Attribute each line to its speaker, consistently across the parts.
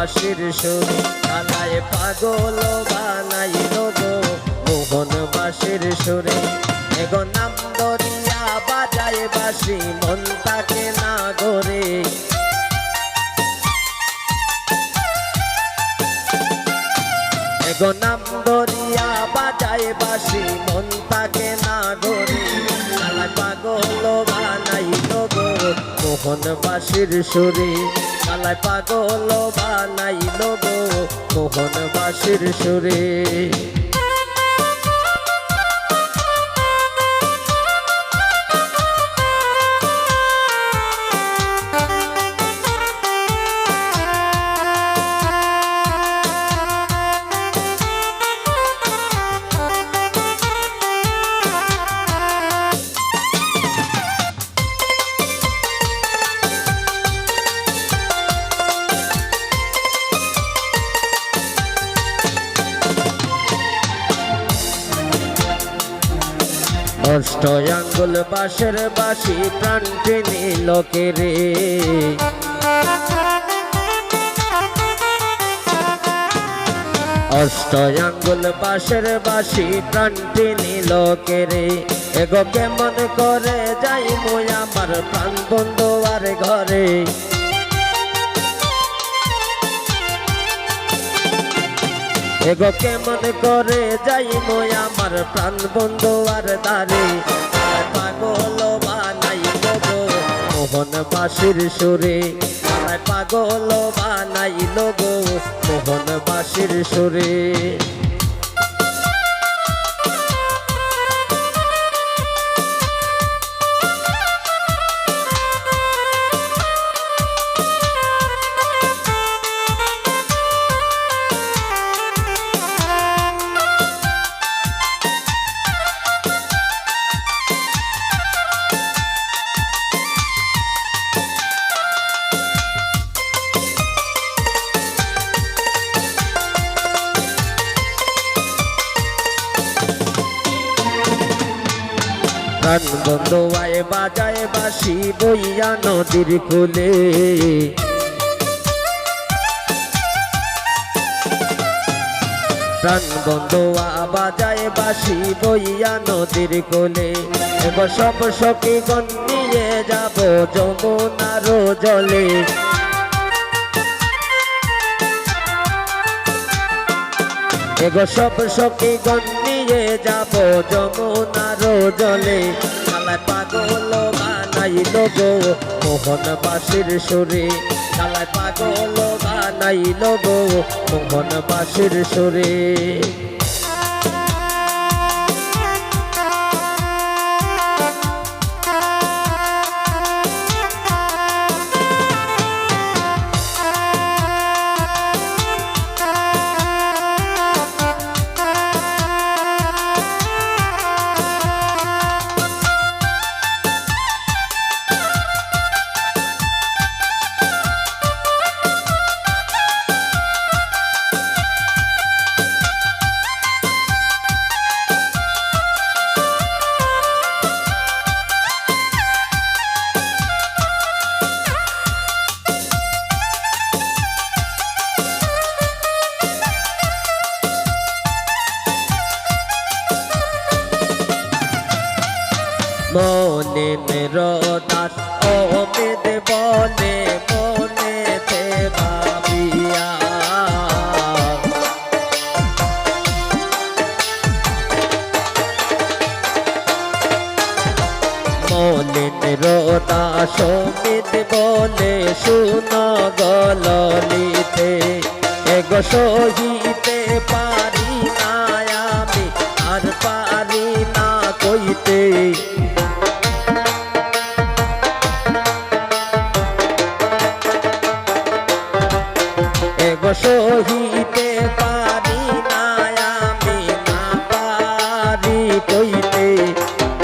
Speaker 1: বাঁশির সুর কালায় পাগল বানাইল গো মোহন বাঁশির সুরে এগো নাম দরিয়া বাজায় বাঁশি মন তাকে না গরে এগো নাম দরিয়া বাজায় বাঁশি মন তাকে না গরে কালায় পাগল বানাইল গো মোহন বাঁশির সুরে কালায় পাগল বানাইল গো মোহন বাঁশির সুরে অষ্ট আঙ্গুল বাঁশের বাঁশি প্রাণ টেনে লোকেরে অষ্ট আঙ্গুল বাঁশের বাঁশি প্রাণ টেনে লোকেরে এগো কেমন করে যাই মই আমার প্রাণ বন্ধু আর ঘরে এগো কেমন করে যাই মই আমার প্রাণ বন্ধু আর দারে পাগল বানাইল গো মোহন বাঁশির সুরে পাগল বানাইল গো মোহন বাঁশির সুরে প্রাণ বন্ধু আয় বাজায় বাঁশি বইয়া নদীর কূলে প্রাণ বন্ধু বাজায় বাঁশি বইয়া নদীর কূলে এবার সব সখী গণ নিয়ে যাব যমুনার জলে এগো সব সখী গণ নিয়ে যাব যমুনার জলে কালায় পাগল বানাইল গো মোহন বাঁশির সুরে কালায় পাগল বানাইল গো মোহন বাঁশির সুরে মনে মেরদাস অমিত বলে মনেতে ভাবিয়া মনে মেরদাস অমিত বলে শুন গললিতে এগো সহিতে পারি না আমি আর পারি না কইতে এগো সহিতে পারি না আমি না পারি কইতে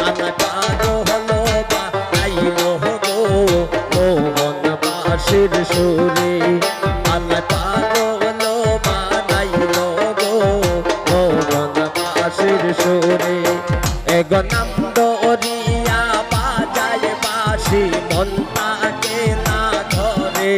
Speaker 1: আমার পাগল বানাইল গো মোহন বাঁশির সুরে আমার পাগল বানাইল গো মোহন বাঁশির সুরে এগো নাম দরিয়া বাজায় বাঁশি মন তাকে না ধরে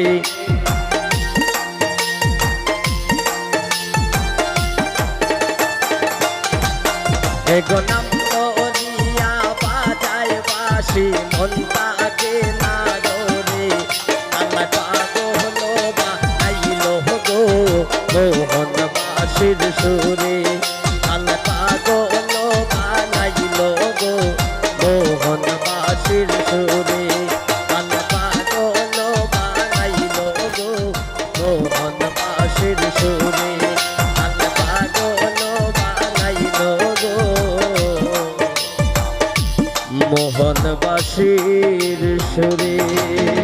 Speaker 1: বাঁশির সুরে।